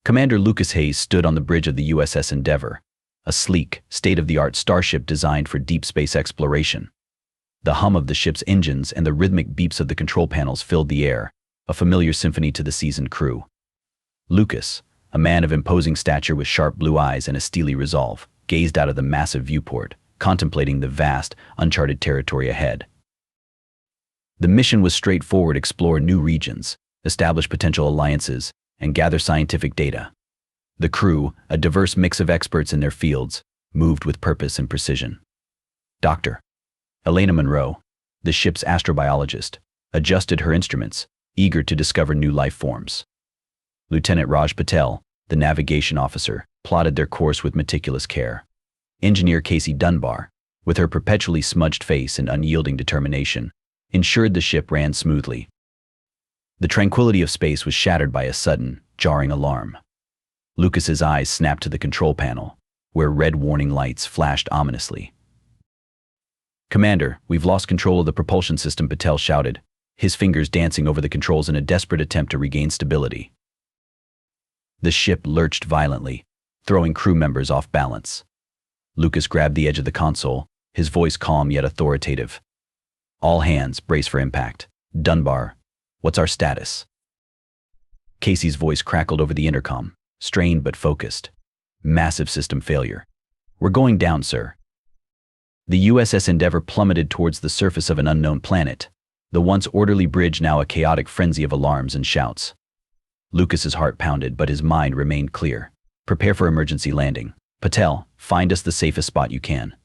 Commander Lucas Hayes stood on the bridge of the USS Endeavour, a sleek, state-of-the-art starship designed for deep space exploration. The hum of the ship's engines and the rhythmic beeps of the control panels filled the air, a familiar symphony to the seasoned crew. Lucas, a man of imposing stature with sharp blue eyes and a steely resolve, gazed out of the massive viewport, contemplating the vast, uncharted territory ahead. The mission was straightforward: explore new regions, establish potential alliances, and gather scientific data. The crew, a diverse mix of experts in their fields, moved with purpose and precision. Dr. Elena Monroe, the ship's astrobiologist, adjusted her instruments, eager to discover new life forms. Lieutenant Raj Patel, the navigation officer, plotted their course with meticulous care. Engineer Casey Dunbar, with her perpetually smudged face and unyielding determination, ensured the ship ran smoothly. The tranquility of space was shattered by a sudden, jarring alarm. Lucas's eyes snapped to the control panel, where red warning lights flashed ominously. "Commander, we've lost control of the propulsion system," Patel shouted, his fingers dancing over the controls in a desperate attempt to regain stability. The ship lurched violently, throwing crew members off balance. Lucas grabbed the edge of the console, his voice calm yet authoritative. "All hands, brace for impact. Dunbar, what's our status?" Casey's voice crackled over the intercom, strained but focused. "Massive system failure. We're going down, sir." The USS Endeavour plummeted towards the surface of an unknown planet, the once orderly bridge now a chaotic frenzy of alarms and shouts. Lucas's heart pounded, but his mind remained clear. "Prepare for emergency landing. Patel, find us the safest spot you can."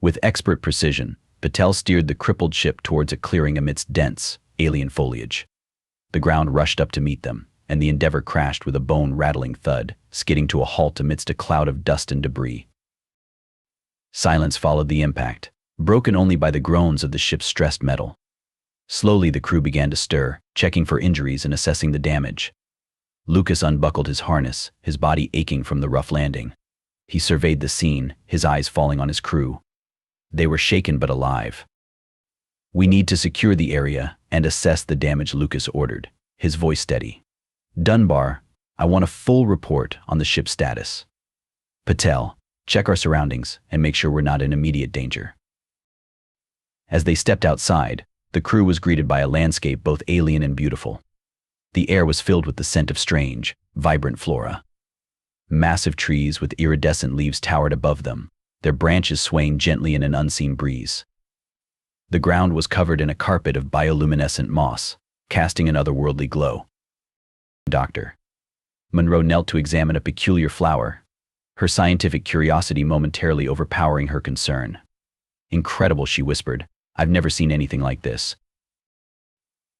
With expert precision, Patel steered the crippled ship towards a clearing amidst dense, alien foliage. The ground rushed up to meet them, and the Endeavour crashed with a bone-rattling thud, skidding to a halt amidst a cloud of dust and debris. Silence followed the impact, broken only by the groans of the ship's stressed metal. Slowly the crew began to stir, checking for injuries and assessing the damage. Lucas unbuckled his harness, his body aching from the rough landing. He surveyed the scene, his eyes falling on his crew. They were shaken but alive. "We need to secure the area and assess the damage," Lucas ordered, his voice steady. "Dunbar, I want a full report on the ship's status. Patel, check our surroundings and make sure we're not in immediate danger." As they stepped outside, the crew was greeted by a landscape both alien and beautiful. The air was filled with the scent of strange, vibrant flora. Massive trees with iridescent leaves towered above them, their branches swaying gently in an unseen breeze. The ground was covered in a carpet of bioluminescent moss, casting an otherworldly glow. Dr. Monroe knelt to examine a peculiar flower, her scientific curiosity momentarily overpowering her concern. "Incredible," she whispered. "I've never seen anything like this."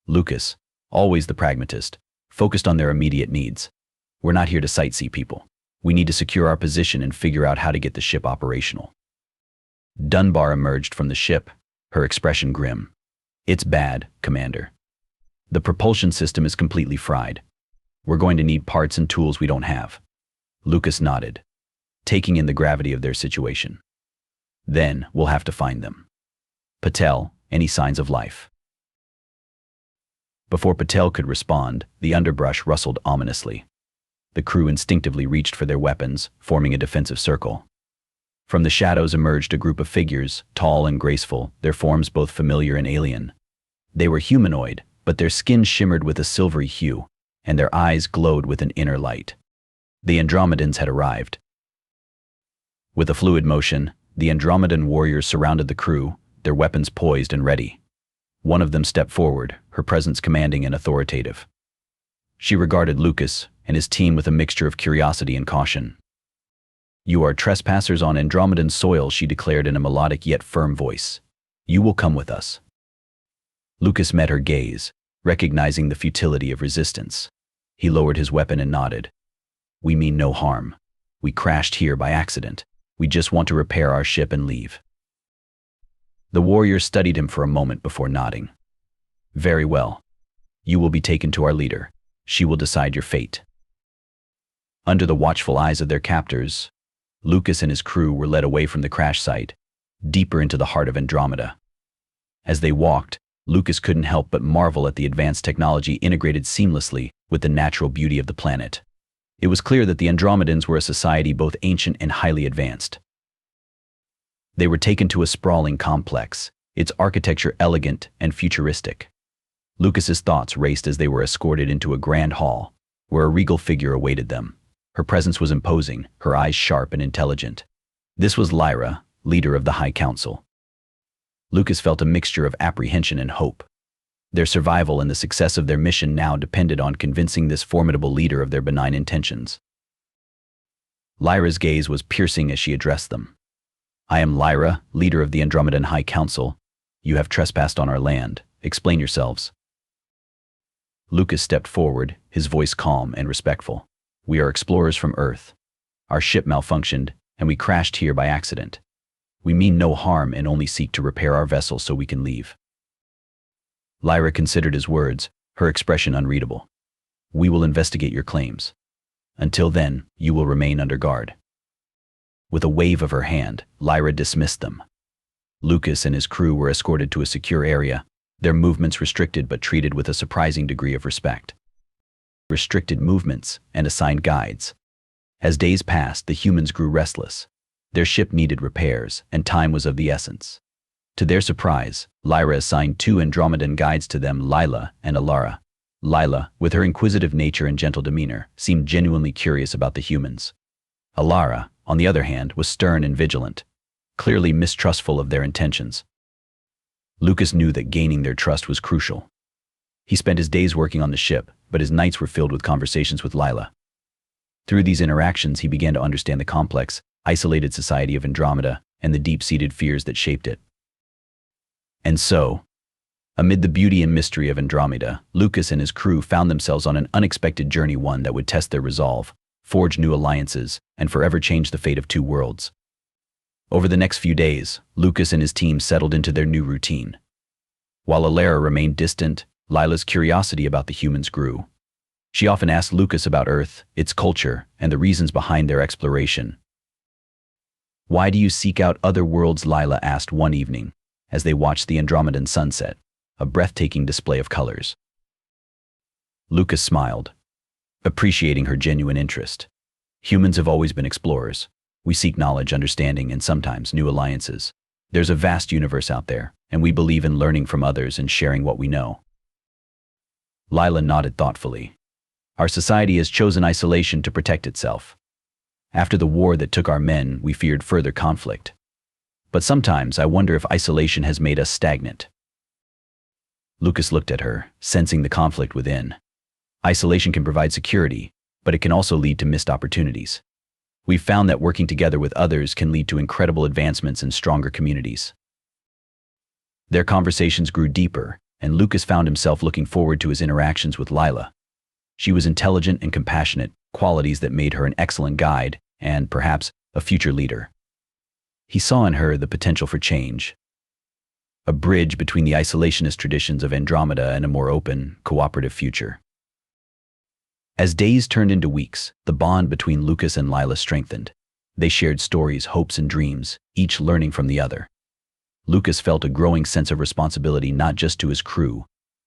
Lucas, always the pragmatist, focused on their immediate needs. "We're not here to sightsee, people. We need to secure our position and figure out how to get the ship operational." Dunbar emerged from the ship, her expression grim. "It's bad, Commander. The propulsion system is completely fried. We're going to need parts and tools we don't have." Lucas nodded, taking in the gravity of their situation. "Then we'll have to find them. Patel, any signs of life?" Before Patel could respond, the underbrush rustled ominously. The crew instinctively reached for their weapons, forming a defensive circle. From the shadows emerged a group of figures, tall and graceful, their forms both familiar and alien. They were humanoid, but their skin shimmered with a silvery hue, and their eyes glowed with an inner light. The Andromedans had arrived. With a fluid motion, the Andromedan warriors surrounded the crew, their weapons poised and ready. One of them stepped forward, her presence commanding and authoritative. She regarded Lucas and his team with a mixture of curiosity and caution. "You are trespassers on Andromedan soil," she declared in a melodic yet firm voice. "You will come with us." Lucas met her gaze, recognizing the futility of resistance. He lowered his weapon and nodded. "We mean no harm. We crashed here by accident. We just want to repair our ship and leave." The warrior studied him for a moment before nodding. "Very well. You will be taken to our leader. She will decide your fate." Under the watchful eyes of their captors, Lucas and his crew were led away from the crash site, deeper into the heart of Andromeda. As they walked, Lucas couldn't help but marvel at the advanced technology integrated seamlessly with the natural beauty of the planet. It was clear that the Andromedans were a society both ancient and highly advanced. They were taken to a sprawling complex, its architecture elegant and futuristic. Lucas's thoughts raced as they were escorted into a grand hall, where a regal figure awaited them. Her presence was imposing, her eyes sharp and intelligent. This was Lyra, leader of the High Council. Lucas felt a mixture of apprehension and hope. Their survival and the success of their mission now depended on convincing this formidable leader of their benign intentions. Lyra's gaze was piercing as she addressed them. "I am Lyra, leader of the Andromedan High Council. You have trespassed on our land. Explain yourselves." Lucas stepped forward, his voice calm and respectful. "We are explorers from Earth. Our ship malfunctioned, and we crashed here by accident. We mean no harm and only seek to repair our vessel so we can leave." Lyra considered his words, her expression unreadable. "We will investigate your claims. Until then, you will remain under guard." With a wave of her hand, Lyra dismissed them. Lucas and his crew were escorted to a secure area, their movements restricted but treated with a surprising degree of respect. Restricted movements and assigned guides. As days passed, the humans grew restless. Their ship needed repairs, and time was of the essence. To their surprise, Lyra assigned 2 Andromedan guides to them, Lila and Alara. Lila, with her inquisitive nature and gentle demeanor, seemed genuinely curious about the humans. Alara, on the other hand, was stern and vigilant, clearly mistrustful of their intentions. Lucas knew that gaining their trust was crucial. He spent his days working on the ship, but his nights were filled with conversations with Lila. Through these interactions, he began to understand the complex, isolated society of Andromeda and the deep-seated fears that shaped it. And so, amid the beauty and mystery of Andromeda, Lucas and his crew found themselves on an unexpected journey, one that would test their resolve, forge new alliances, and forever change the fate of 2 worlds. Over the next few days, Lucas and his team settled into their new routine. While Alara remained distant, Lila's curiosity about the humans grew. She often asked Lucas about Earth, its culture, and the reasons behind their exploration. "Why do you seek out other worlds?" Lila asked one evening, as they watched the Andromedan sunset, a breathtaking display of colors. Lucas smiled, appreciating her genuine interest. "Humans have always been explorers. We seek knowledge, understanding, and sometimes new alliances. There's a vast universe out there, and we believe in learning from others and sharing what we know." Lila nodded thoughtfully. "Our society has chosen isolation to protect itself. After the war that took our men, we feared further conflict. But sometimes I wonder if isolation has made us stagnant." Lucas looked at her, sensing the conflict within. Isolation can provide security, but it can also lead to missed opportunities. We've found that working together with others can lead to incredible advancements and stronger communities. Their conversations grew deeper, and Lucas found himself looking forward to his interactions with Lila. She was intelligent and compassionate, qualities that made her an excellent guide and, perhaps, a future leader. He saw in her the potential for change, a bridge between the isolationist traditions of Andromeda and a more open, cooperative future. As days turned into weeks, the bond between Lucas and Lila strengthened. They shared stories, hopes, and dreams, each learning from the other. Lucas felt a growing sense of responsibility not just to his crew,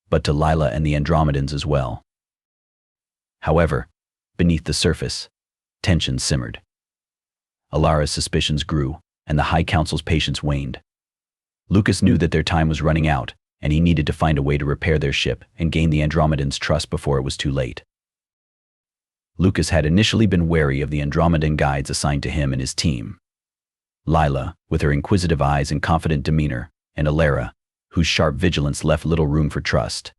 but to Lila and the Andromedans as well. However, beneath the surface, tension simmered. Alara's suspicions grew, and the High Council's patience waned. Lucas knew that their time was running out, and he needed to find a way to repair their ship and gain the Andromedans' trust before it was too late. Lucas had initially been wary of the Andromedan guides assigned to him and his team. Lila, with her inquisitive eyes and confident demeanor, and Alara, whose sharp vigilance left little room for trust.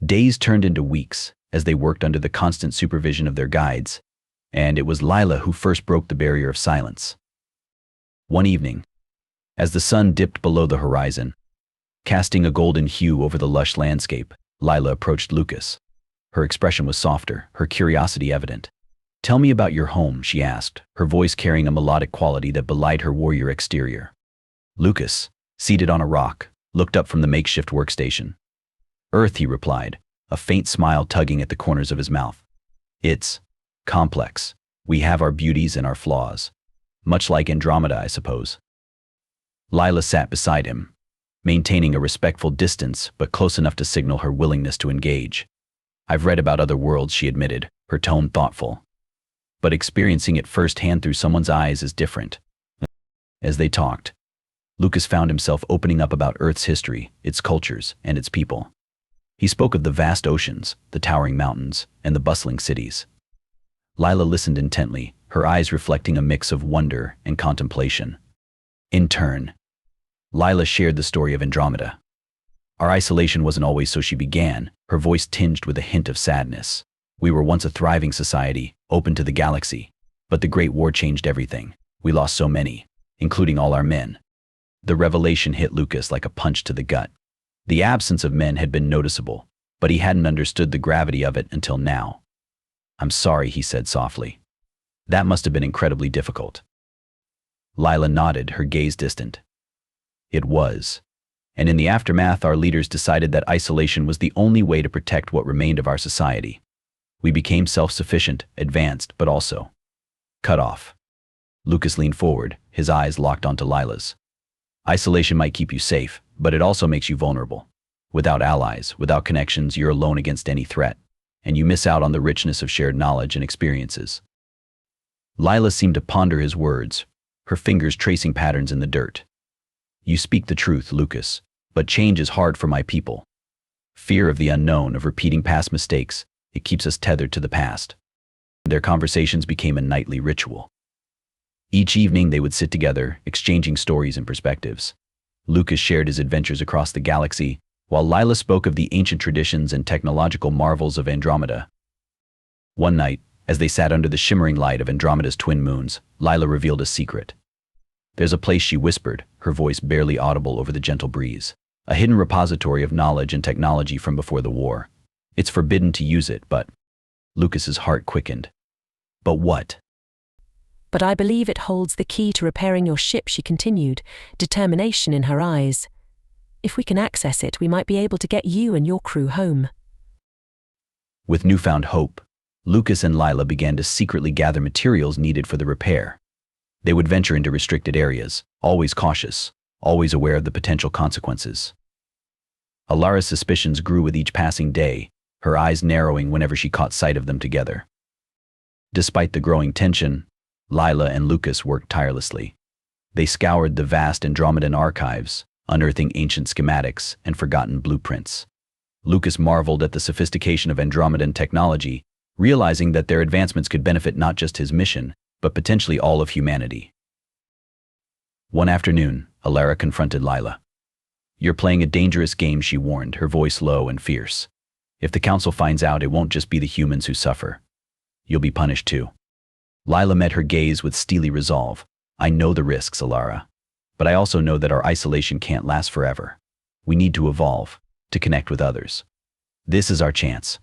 Days turned into weeks as they worked under the constant supervision of their guides, and it was Lila who first broke the barrier of silence. One evening, as the sun dipped below the horizon, casting a golden hue over the lush landscape, Lila approached Lucas. Her expression was softer, her curiosity evident. "Tell me about your home," she asked, her voice carrying a melodic quality that belied her warrior exterior. Lucas, seated on a rock, looked up from the makeshift workstation. "Earth," he replied, a faint smile tugging at the corners of his mouth. "It's complex. We have our beauties and our flaws. Much like Andromeda, I suppose." Lila sat beside him, maintaining a respectful distance but close enough to signal her willingness to engage. "I've read about other worlds," she admitted, her tone thoughtful. but experiencing it firsthand through someone's eyes is different. As they talked, Lucas found himself opening up about Earth's history, its cultures, and its people. He spoke of the vast oceans, the towering mountains, and the bustling cities. Lila listened intently, her eyes reflecting a mix of wonder and contemplation. In turn, Lila shared the story of Andromeda. Our isolation wasn't always so, she began, her voice tinged with a hint of sadness. We were once a thriving society, open to the galaxy. But the Great War changed everything. We lost so many, including all our men. The revelation hit Lucas like a punch to the gut. The absence of men had been noticeable, but he hadn't understood the gravity of it until now. "I'm sorry," he said softly. "That must have been incredibly difficult." Lila nodded, her gaze distant. It was. And in the aftermath, our leaders decided that isolation was the only way to protect what remained of our society. We became self-sufficient, advanced, but also cut off. Lucas leaned forward, his eyes locked onto Lila's. Isolation might keep you safe, but it also makes you vulnerable. Without allies, without connections, you're alone against any threat, and you miss out on the richness of shared knowledge and experiences. Lila seemed to ponder his words, her fingers tracing patterns in the dirt. "You speak the truth, Lucas, but change is hard for my people. Fear of the unknown, of repeating past mistakes, it keeps us tethered to the past." Their conversations became a nightly ritual. Each evening they would sit together, exchanging stories and perspectives. Lucas shared his adventures across the galaxy, while Lila spoke of the ancient traditions and technological marvels of Andromeda. One night, as they sat under the shimmering light of Andromeda's twin moons, Lila revealed a secret. "There's a place," she whispered, her voice barely audible over the gentle breeze. "A hidden repository of knowledge and technology from before the war. It's forbidden to use it, but..." Lucas's heart quickened. "But what?" "But I believe it holds the key to repairing your ship," she continued, determination in her eyes. "If we can access it, we might be able to get you and your crew home." With newfound hope, Lucas and Lila began to secretly gather materials needed for the repair. They would venture into restricted areas, always cautious, always aware of the potential consequences. Alara's suspicions grew with each passing day, her eyes narrowing whenever she caught sight of them together. Despite the growing tension, Lila and Lucas worked tirelessly. They scoured the vast Andromedan archives, unearthing ancient schematics and forgotten blueprints. Lucas marveled at the sophistication of Andromedan technology, realizing that their advancements could benefit not just his mission, but potentially all of humanity. One afternoon, Alara confronted Lila. "You're playing a dangerous game," she warned, her voice low and fierce. "If the council finds out, it won't just be the humans who suffer. You'll be punished too." Lila met her gaze with steely resolve. "I know the risks, Alara, but I also know that our isolation can't last forever. We need to evolve, to connect with others. This is our chance."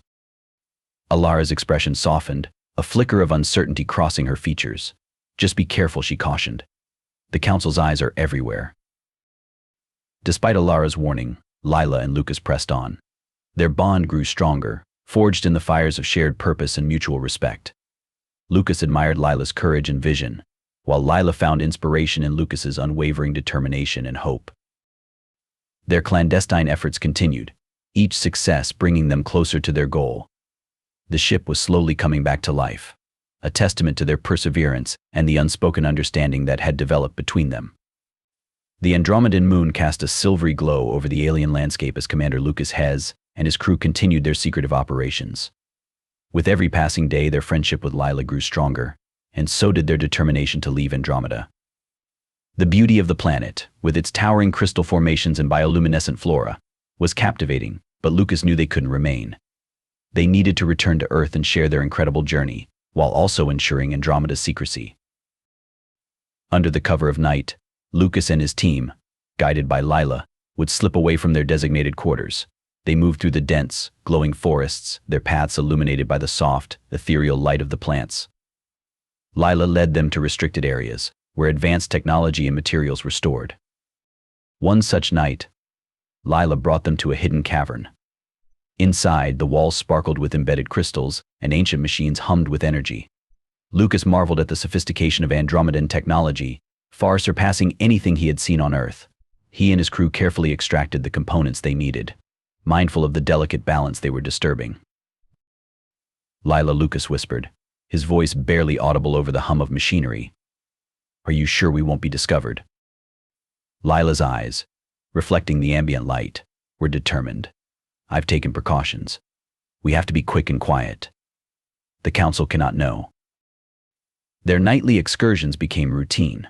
Alara's expression softened, a flicker of uncertainty crossing her features. "Just be careful," she cautioned. "The council's eyes are everywhere." Despite Alara's warning, Lila and Lucas pressed on. Their bond grew stronger, forged in the fires of shared purpose and mutual respect. Lucas admired Lila's courage and vision, while Lila found inspiration in Lucas's unwavering determination and hope. Their clandestine efforts continued, each success bringing them closer to their goal. The ship was slowly coming back to life, a testament to their perseverance and the unspoken understanding that had developed between them. The Andromedan moon cast a silvery glow over the alien landscape as Commander Lucas Hez and his crew continued their secretive operations. With every passing day, their friendship with Lila grew stronger, and so did their determination to leave Andromeda. The beauty of the planet, with its towering crystal formations and bioluminescent flora, was captivating, but Lucas knew they couldn't remain. They needed to return to Earth and share their incredible journey, while also ensuring Andromeda's secrecy. Under the cover of night, Lucas and his team, guided by Lila, would slip away from their designated quarters. They moved through the dense, glowing forests, their paths illuminated by the soft, ethereal light of the plants. Lila led them to restricted areas, where advanced technology and materials were stored. One such night, Lila brought them to a hidden cavern. Inside, the walls sparkled with embedded crystals, and ancient machines hummed with energy. Lucas marveled at the sophistication of Andromedan technology, far surpassing anything he had seen on Earth. He and his crew carefully extracted the components they needed, mindful of the delicate balance they were disturbing. "Lila," Lucas whispered, his voice barely audible over the hum of machinery. Are you sure we won't be discovered? Lila's eyes, reflecting the ambient light, were determined. I've taken precautions. We have to be quick and quiet. The council cannot know. Their nightly excursions became routine.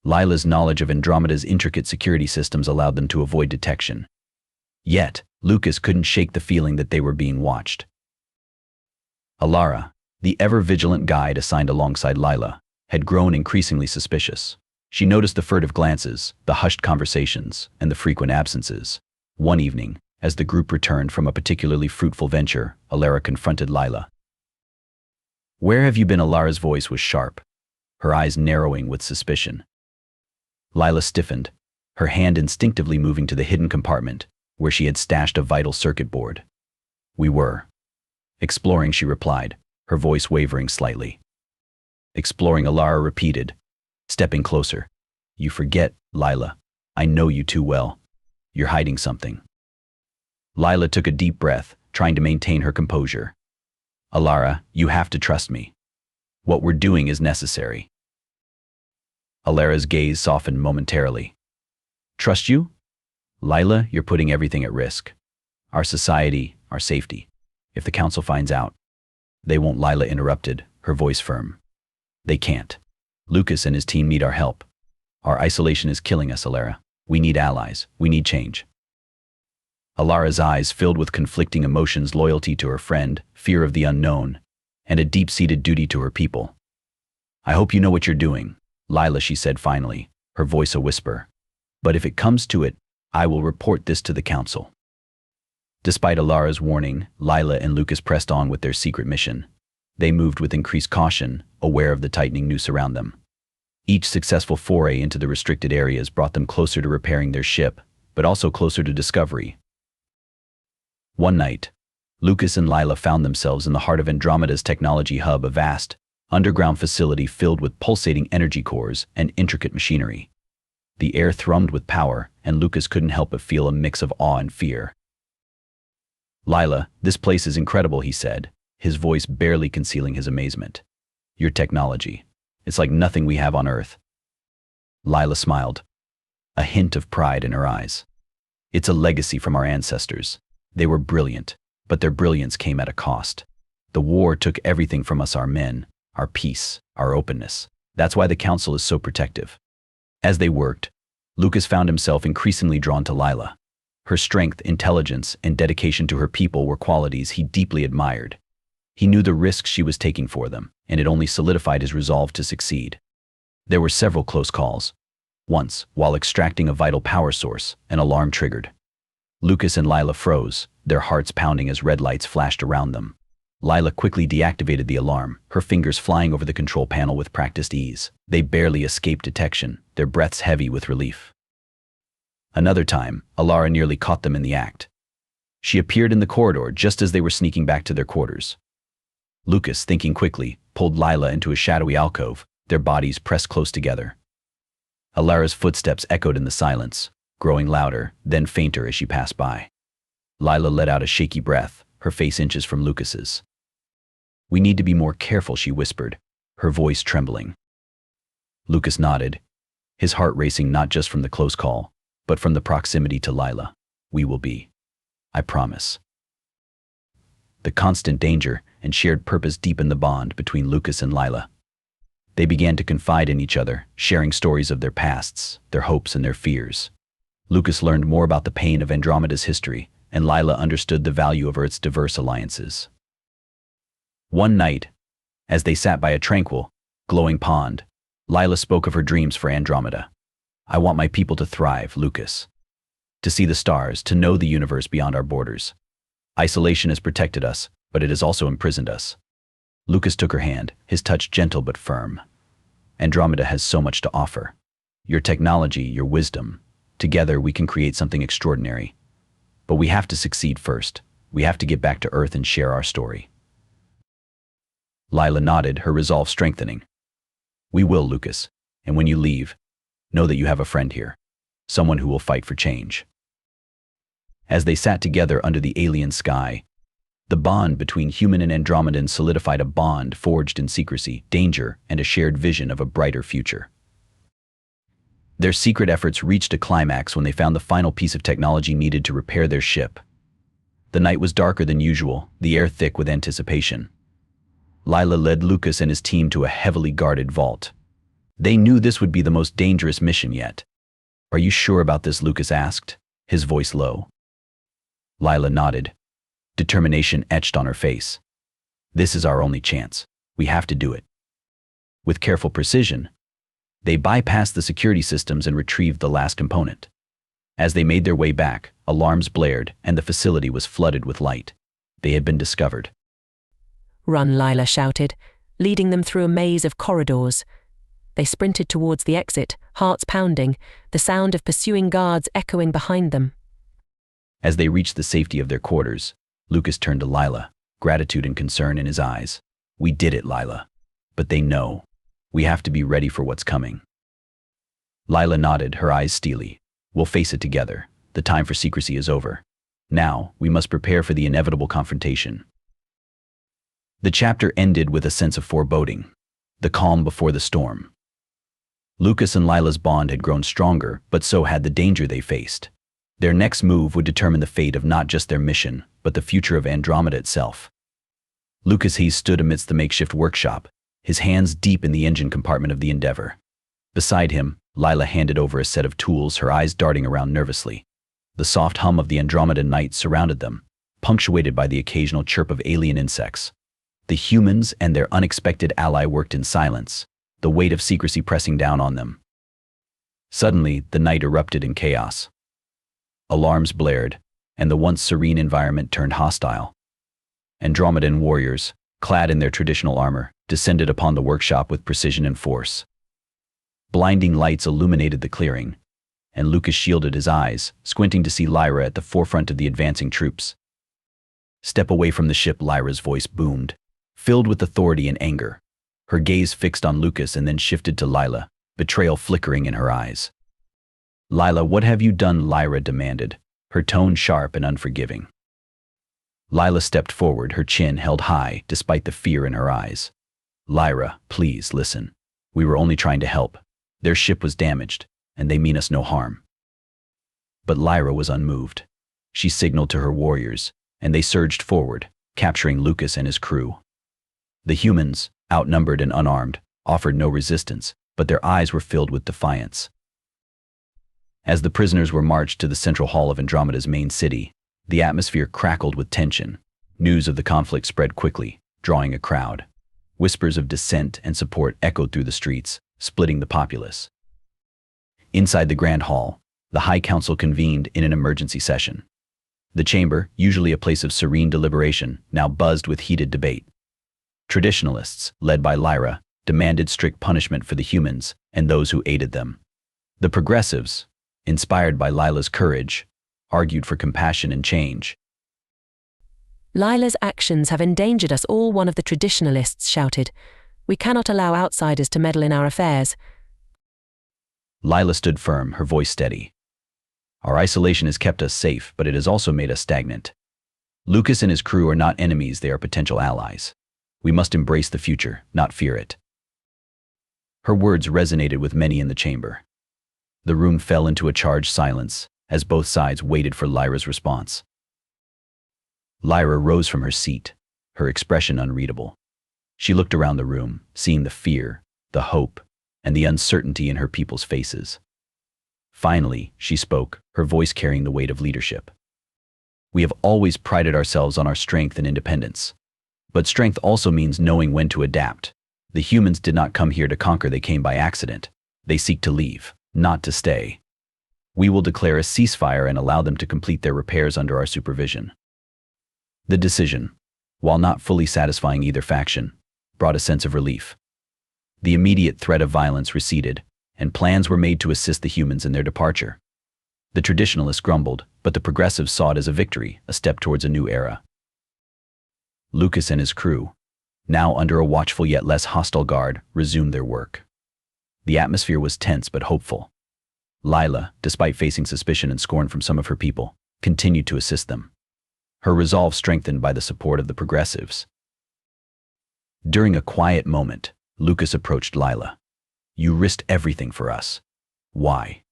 Lila's knowledge of Andromeda's intricate security systems allowed them to avoid detection. Yet, Lucas couldn't shake the feeling that they were being watched. Alara, the ever-vigilant guide assigned alongside Lila, had grown increasingly suspicious. She noticed the furtive glances, the hushed conversations, and the frequent absences. One evening, as the group returned from a particularly fruitful venture, Alara confronted Lila. "Where have you been?" Alara's voice was sharp, her eyes narrowing with suspicion. Lila stiffened, her hand instinctively moving to the hidden compartment where she had stashed a vital circuit board. "We were exploring," she replied, her voice wavering slightly. "Exploring," Alara repeated, stepping closer. "You forget, Lila. I know you too well. You're hiding something." Lila took a deep breath, trying to maintain her composure. "Alara, you have to trust me. What we're doing is necessary." Alara's gaze softened momentarily. "Trust you? Lila, you're putting everything at risk. Our society, our safety. If the council finds out, they won't." Lila interrupted, her voice firm. "They can't. Lucas and his team need our help. Our isolation is killing us, Alara. We need allies. We need change." Alara's eyes filled with conflicting emotions: loyalty to her friend, fear of the unknown, and a deep-seated duty to her people. "I hope you know what you're doing, Lila," she said finally, her voice a whisper. "But if it comes to it, I will report this to the council." Despite Alara's warning, Lila and Lucas pressed on with their secret mission. They moved with increased caution, aware of the tightening noose around them. Each successful foray into the restricted areas brought them closer to repairing their ship, but also closer to discovery. One night, Lucas and Lila found themselves in the heart of Andromeda's technology hub, a vast, underground facility filled with pulsating energy cores and intricate machinery. The air thrummed with power, and Lucas couldn't help but feel a mix of awe and fear. "Lila, this place is incredible," he said, his voice barely concealing his amazement. "Your technology. It's like nothing we have on Earth." Lila smiled, a hint of pride in her eyes. "It's a legacy from our ancestors. They were brilliant, but their brilliance came at a cost. The war took everything from us: our men, our peace, our openness. That's why the council is so protective." As they worked, Lucas found himself increasingly drawn to Lila. Her strength, intelligence, and dedication to her people were qualities he deeply admired. He knew the risks she was taking for them, and it only solidified his resolve to succeed. There were several close calls. Once, while extracting a vital power source, an alarm triggered. Lucas and Lila froze, their hearts pounding as red lights flashed around them. Lila quickly deactivated the alarm, her fingers flying over the control panel with practiced ease. They barely escaped detection, their breaths heavy with relief. Another time, Alara nearly caught them in the act. She appeared in the corridor just as they were sneaking back to their quarters. Lucas, thinking quickly, pulled Lila into a shadowy alcove, their bodies pressed close together. Alara's footsteps echoed in the silence, growing louder, then fainter as she passed by. Lila let out a shaky breath, her face inches from Lucas's. "We need to be more careful," she whispered, her voice trembling. Lucas nodded, his heart racing not just from the close call, but from the proximity to Lila. "We will be. I promise." The constant danger and shared purpose deepened the bond between Lucas and Lila. They began to confide in each other, sharing stories of their pasts, their hopes, and their fears. Lucas learned more about the pain of Andromeda's history, and Lila understood the value of Earth's diverse alliances. One night, as they sat by a tranquil, glowing pond, Lila spoke of her dreams for Andromeda. "I want my people to thrive, Lucas. To see the stars, to know the universe beyond our borders. Isolation has protected us, but it has also imprisoned us." Lucas took her hand, his touch gentle but firm. "Andromeda has so much to offer. Your technology, your wisdom. Together we can create something extraordinary. But we have to succeed first. We have to get back to Earth and share our story." Lila nodded, her resolve strengthening. "We will, Lucas, and when you leave, know that you have a friend here, someone who will fight for change." As they sat together under the alien sky, The bond between human and Andromedan solidified, a bond forged in secrecy, danger, and a shared vision of a brighter future. Their secret efforts reached a climax when they found the final piece of technology needed to repair their ship. The night was darker than usual, the air thick with anticipation. Lila led Lucas and his team to a heavily guarded vault. They knew this would be the most dangerous mission yet. "Are you sure about this?" Lucas asked, his voice low. Lila nodded, determination etched on her face. "This is our only chance. We have to do it." With careful precision, they bypassed the security systems and retrieved the last component. As they made their way back, alarms blared and the facility was flooded with light. They had been discovered. "Run," Lila shouted, leading them through a maze of corridors. They sprinted towards the exit, hearts pounding, the sound of pursuing guards echoing behind them. As they reached the safety of their quarters, Lucas turned to Lila, gratitude and concern in his eyes. "We did it, Lila. But they know. We have to be ready for what's coming." Lila nodded, her eyes steely. "We'll face it together. The time for secrecy is over. Now, we must prepare for the inevitable confrontation." The chapter ended with a sense of foreboding, the calm before the storm. Lucas and Lila's bond had grown stronger, but so had the danger they faced. Their next move would determine the fate of not just their mission, but the future of Andromeda itself. Lucas stood amidst the makeshift workshop, his hands deep in the engine compartment of the Endeavor. Beside him, Lila handed over a set of tools, her eyes darting around nervously. The soft hum of the Andromeda night surrounded them, punctuated by the occasional chirp of alien insects. The humans and their unexpected ally worked in silence, the weight of secrecy pressing down on them. Suddenly, the night erupted in chaos. Alarms blared, and the once serene environment turned hostile. Andromedan warriors, clad in their traditional armor, descended upon the workshop with precision and force. Blinding lights illuminated the clearing, and Lucas shielded his eyes, squinting to see Lyra at the forefront of the advancing troops. "Step away from the ship," Lyra's voice boomed, filled with authority and anger. Her gaze fixed on Lucas and then shifted to Lila, betrayal flickering in her eyes. "Lila, what have you done?" Lyra demanded, her tone sharp and unforgiving. Lila stepped forward, her chin held high despite the fear in her eyes. "Lyra, please listen. We were only trying to help. Their ship was damaged, and they mean us no harm." But Lyra was unmoved. She signaled to her warriors, and they surged forward, capturing Lucas and his crew. The humans, outnumbered and unarmed, offered no resistance, but their eyes were filled with defiance. As the prisoners were marched to the central hall of Andromeda's main city, the atmosphere crackled with tension. News of the conflict spread quickly, drawing a crowd. Whispers of dissent and support echoed through the streets, splitting the populace. Inside the Grand Hall, the High Council convened in an emergency session. The chamber, usually a place of serene deliberation, now buzzed with heated debate. Traditionalists, led by Lyra, demanded strict punishment for the humans and those who aided them. The progressives, inspired by Lila's courage, argued for compassion and change. "Lila's actions have endangered us all," one of the traditionalists shouted. "We cannot allow outsiders to meddle in our affairs." Lila stood firm, her voice steady. "Our isolation has kept us safe, but it has also made us stagnant. Lucas and his crew are not enemies, they are potential allies. We must embrace the future, not fear it." Her words resonated with many in the chamber. The room fell into a charged silence as both sides waited for Lyra's response. Lyra rose from her seat, her expression unreadable. She looked around the room, seeing the fear, the hope, and the uncertainty in her people's faces. Finally, she spoke, her voice carrying the weight of leadership. "We have always prided ourselves on our strength and independence. But strength also means knowing when to adapt. The humans did not come here to conquer, they came by accident. They seek to leave, not to stay. We will declare a ceasefire and allow them to complete their repairs under our supervision." The decision, while not fully satisfying either faction, brought a sense of relief. The immediate threat of violence receded, and plans were made to assist the humans in their departure. The traditionalists grumbled, but the progressives saw it as a victory, a step towards a new era. Lucas and his crew, now under a watchful yet less hostile guard, resumed their work. The atmosphere was tense but hopeful. Lila, despite facing suspicion and scorn from some of her people, continued to assist them. her resolve strengthened by the support of the progressives. During a quiet moment, Lucas approached Lila. "You risked everything for us. Why?"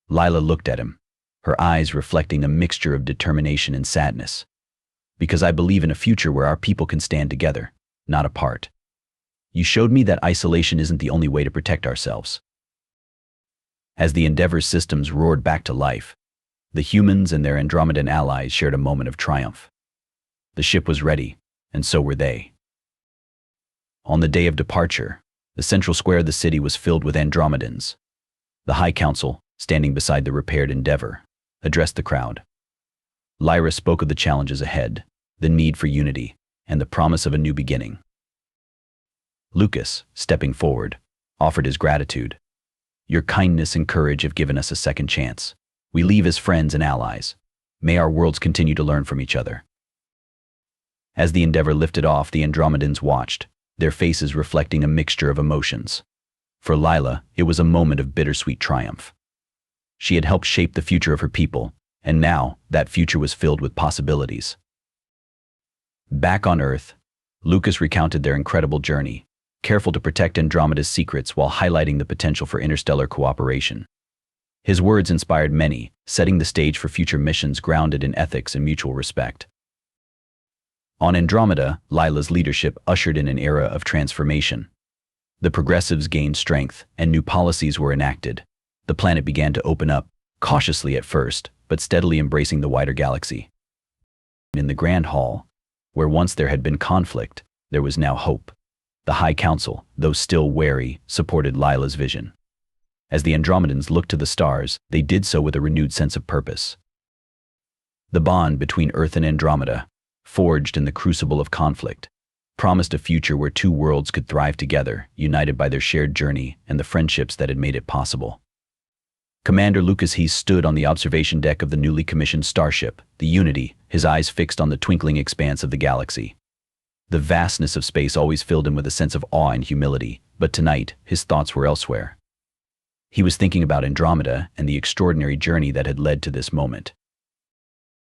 Lila looked at him, her eyes reflecting a mixture of determination and sadness. "Because I believe in a future where our people can stand together, not apart. You showed me that isolation isn't the only way to protect ourselves." As the Endeavor's systems roared back to life, the humans and their Andromedan allies shared a moment of triumph. The ship was ready, and so were they. On the day of departure, the central square of the city was filled with Andromedans. The High Council, standing beside the repaired Endeavor, addressed the crowd. Lyra spoke of the challenges ahead, the need for unity, and the promise of a new beginning. Lucas, stepping forward, offered his gratitude. "Your kindness and courage have given us a second chance. We leave as friends and allies. May our worlds continue to learn from each other." As the Endeavor lifted off, the Andromedans watched, their faces reflecting a mixture of emotions. For Lila, it was a moment of bittersweet triumph. She had helped shape the future of her people, and now that future was filled with possibilities. Back on Earth, Lucas recounted their incredible journey, careful to protect Andromeda's secrets while highlighting the potential for interstellar cooperation. His words inspired many, setting the stage for future missions grounded in ethics and mutual respect. On Andromeda, Lila's leadership ushered in an era of transformation. The progressives gained strength, and new policies were enacted. The planet began to open up, cautiously at first, but steadily embracing the wider galaxy. In the Grand Hall, where once there had been conflict, there was now hope. The High Council, though still wary, supported Lila's vision. As the Andromedans looked to the stars, they did so with a renewed sense of purpose. The bond between Earth and Andromeda, forged in the crucible of conflict, promised a future where two worlds could thrive together, united by their shared journey and the friendships that had made it possible. Commander Lucas Heath stood on the observation deck of the newly commissioned starship, the Unity, his eyes fixed on the twinkling expanse of the galaxy. The vastness of space always filled him with a sense of awe and humility, but tonight, his thoughts were elsewhere. He was thinking about Andromeda and the extraordinary journey that had led to this moment.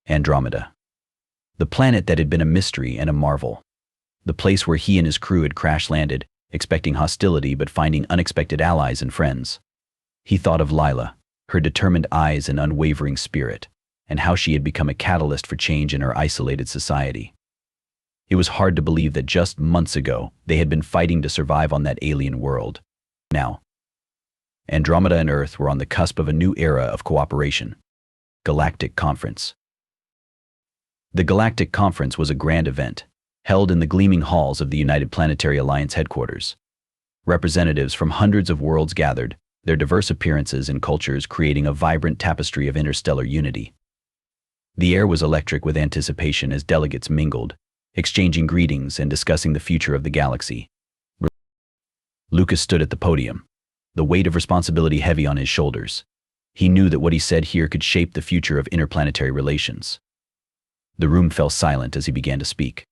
Andromeda. The planet that had been a mystery and a marvel. The place where he and his crew had crash-landed, expecting hostility but finding unexpected allies and friends. He thought of Lila, her determined eyes and unwavering spirit, and how she had become a catalyst for change in her isolated society. It was hard to believe that just months ago, they had been fighting to survive on that alien world. Now, Andromeda and Earth were on the cusp of a new era of cooperation. Galactic Conference. The Galactic Conference was a grand event, held in the gleaming halls of the United Planetary Alliance headquarters. Representatives from hundreds of worlds gathered, their diverse appearances and cultures creating a vibrant tapestry of interstellar unity. The air was electric with anticipation as delegates mingled, exchanging greetings and discussing the future of the galaxy. Lucas stood at the podium, the weight of responsibility heavy on his shoulders. He knew that what he said here could shape the future of interplanetary relations. The room fell silent as he began to speak.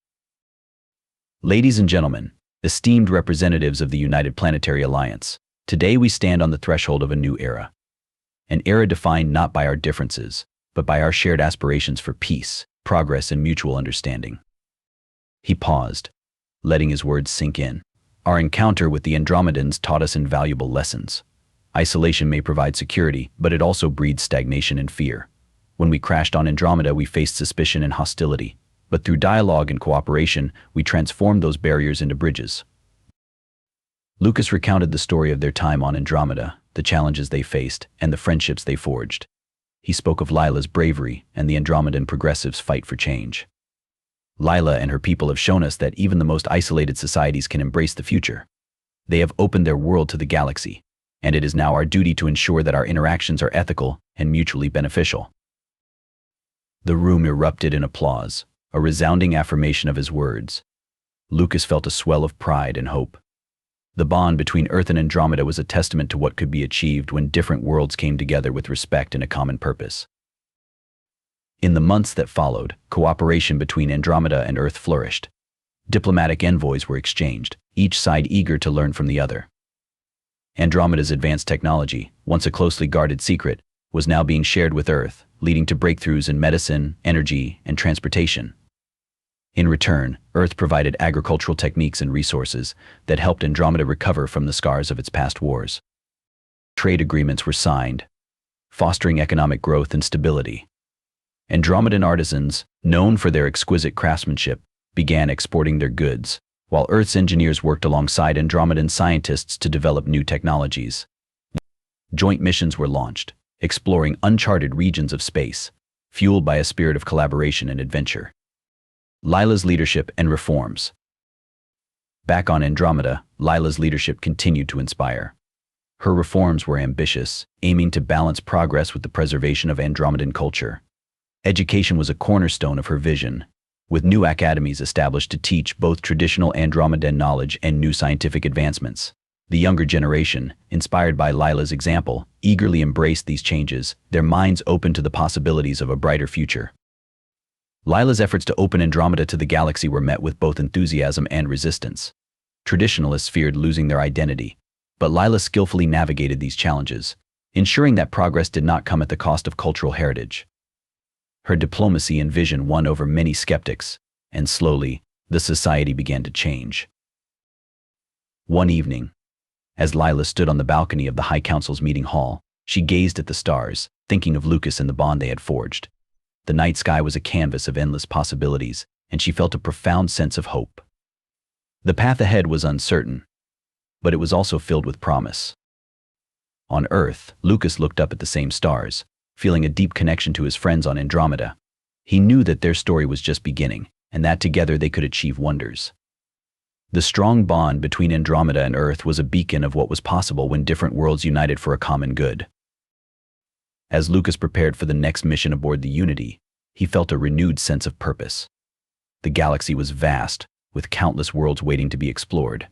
"Ladies and gentlemen, esteemed representatives of the United Planetary Alliance, today we stand on the threshold of a new era. An era defined not by our differences, but by our shared aspirations for peace, progress, and mutual understanding." He paused, letting his words sink in. "Our encounter with the Andromedans taught us invaluable lessons. Isolation may provide security, but it also breeds stagnation and fear. When we crashed on Andromeda, we faced suspicion and hostility, but through dialogue and cooperation, we transformed those barriers into bridges." Lucas recounted the story of their time on Andromeda, the challenges they faced, and the friendships they forged. He spoke of Lila's bravery and the Andromedan progressives' fight for change. Lila and her people have shown us that even the most isolated societies can embrace the future. They have opened their world to the galaxy, and it is now our duty to ensure that our interactions are ethical and mutually beneficial. The room erupted in applause, a resounding affirmation of his words. Lucas felt a swell of pride and hope. The bond between Earth and Andromeda was a testament to what could be achieved when different worlds came together with respect and a common purpose. In the months that followed, cooperation between Andromeda and Earth flourished. Diplomatic envoys were exchanged, each side eager to learn from the other. Andromeda's advanced technology, once a closely guarded secret, was now being shared with Earth, leading to breakthroughs in medicine, energy, and transportation. In return, Earth provided agricultural techniques and resources that helped Andromeda recover from the scars of its past wars. Trade agreements were signed, fostering economic growth and stability. Andromedan artisans, known for their exquisite craftsmanship, began exporting their goods, while Earth's engineers worked alongside Andromedan scientists to develop new technologies. Joint missions were launched, exploring uncharted regions of space, fueled by a spirit of collaboration and adventure. Lila's leadership and reforms. Back on Andromeda, Lila's leadership continued to inspire. Her reforms were ambitious, aiming to balance progress with the preservation of Andromedan culture. Education was a cornerstone of her vision, with new academies established to teach both traditional Andromedan knowledge and new scientific advancements. The younger generation, inspired by Lila's example, eagerly embraced these changes, their minds open to the possibilities of a brighter future. Lila's efforts to open Andromeda to the galaxy were met with both enthusiasm and resistance. Traditionalists feared losing their identity, but Lila skillfully navigated these challenges, ensuring that progress did not come at the cost of cultural heritage. Her diplomacy and vision won over many skeptics, and slowly, the society began to change. One evening, as Lila stood on the balcony of the High Council's meeting hall, she gazed at the stars, thinking of Lucas and the bond they had forged. The night sky was a canvas of endless possibilities, and she felt a profound sense of hope. The path ahead was uncertain, but it was also filled with promise. On Earth, Lucas looked up at the same stars, feeling a deep connection to his friends on Andromeda. He knew that their story was just beginning, and that together they could achieve wonders. The strong bond between Andromeda and Earth was a beacon of what was possible when different worlds united for a common good. As Lucas prepared for the next mission aboard the Unity, he felt a renewed sense of purpose. The galaxy was vast, with countless worlds waiting to be explored.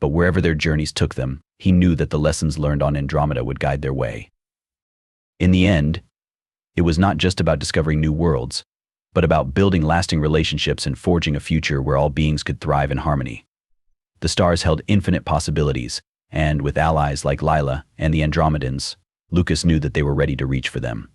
But wherever their journeys took them, he knew that the lessons learned on Andromeda would guide their way. In the end, it was not just about discovering new worlds, but about building lasting relationships and forging a future where all beings could thrive in harmony. The stars held infinite possibilities, and with allies like Lila and the Andromedans, Lucas knew that they were ready to reach for them.